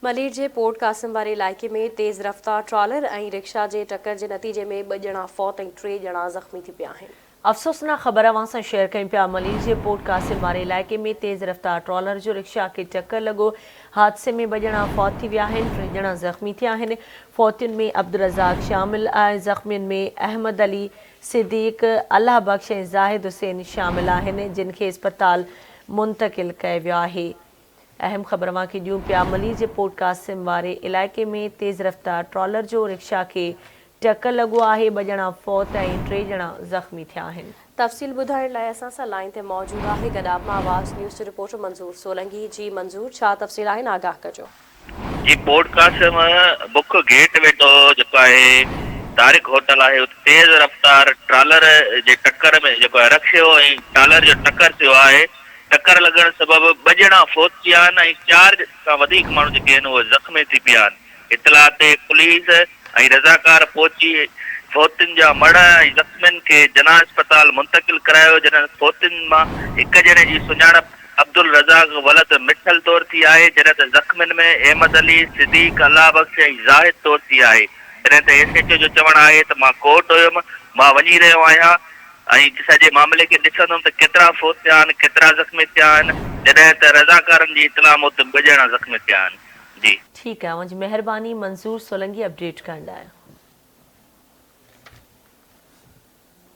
मलीर जे port Qasim वारे इलाइक़े में तेज़ रफ़्तार ट्रॉलर ऐं रिक्शा जे टक्कर जे नतीजे में 2 ॼणा फ़ौत ऐं 3 ॼणा ज़ख़्मी थी पिया आहिनि। अफ़सोसनाक ख़बर अवां सां शेयर कयूं पिया। मलीर जे पोर्ट कासिम वारे इलाइक़े में तेज़ रफ़्तार ट्रॉलर जो रिक्शा खे टक्कर लॻो। हादसे में 2 ॼणा फ़ौत थी विया आहिनि, 3 ॼणा ज़ख़्मी थिया आहिनि। फ़ौतियुनि में अब्दुल रज़ाक शामिल आहे। ज़ख़्मियुनि में अहमद अली, सिद्दीक़, अल्लाह बख्श ऐं ज़ाहिद हुसैन शामिल आहिनि, जिन खे इस्पताल मुंतक़िल कयो वियो आहे। अहम ख़बर अवां खे ॾियूं पिया। मलीर जे पोर्ट कासिम वारे इलाइक़े में तेज़ रफ़्तार ट्रॉलर जो रिक्शा खे टक्कर लॻो आहे। 2 ॼणा फ़ौत ऐं 3 ॼणा ज़ख़्मी थिया आहिनि। तफ़सील ॿुधाइण लाइ असां सां लाइन ते मौजूदु आहे गॾाबमा आवाज़ न्यूज़ जो रिपोर्टर मंज़ूर सोलंकी। जी मंज़ूर, छा तफ़सील आहिनि, आगाह कजो। जी, पोर्ट कासिम बुक गेट वेठो जेको आहे तारिक होटल आहे, उते तेज़ रफ़्तार ट्रॉलर जे टक्कर में जेको आहे रक्शो ऐं ट्रॉलर जो टक्कर थियो आहे। टक्कर लॻण सबबि 2 ॼणा फ़ौत थिया आहिनि ऐं 4 खां वधीक माण्हू जेके आहिनि उहे ज़ख़्मी थी पिया आहिनि। इतला ते पुलिस ऐं रज़ाकार पहुची फ़ौतियुनि जा मड़ ऐं ज़ख़्मियुनि खे जना अस्पताल मुंतक़िल करायो। जॾहिं फ़ौतियुनि मां 1 ॼणे जी सुञाणप अब्दुल रज़ाक वलद मिठल तौर थी आहे, जॾहिं त ज़ख़्मियुनि में अहमद अली, सिद्दीक़, अल्लाह बख्श ऐं ज़ाहिद तौर थी आहे। जॾहिं त SHO जो चवणु आहे त मां कोर्ट हुयुमि, मां वञी रहियो आहियां ऐं सॼे मामले खे ॾिसंदुमि त केतिरा फ़ौत थिया आहिनि, केतिरा ज़ख़्मी थिया आहिनि। जॾहिं त रज़ाकारनि जी इतला मूजिबि 2 ॼणा ज़ख़्मी थिया आहिनि। जी ठीकु आहे, मुंहिंजी महिरबानी मंज़ूर सोलंकी अपडेट करण लाइ।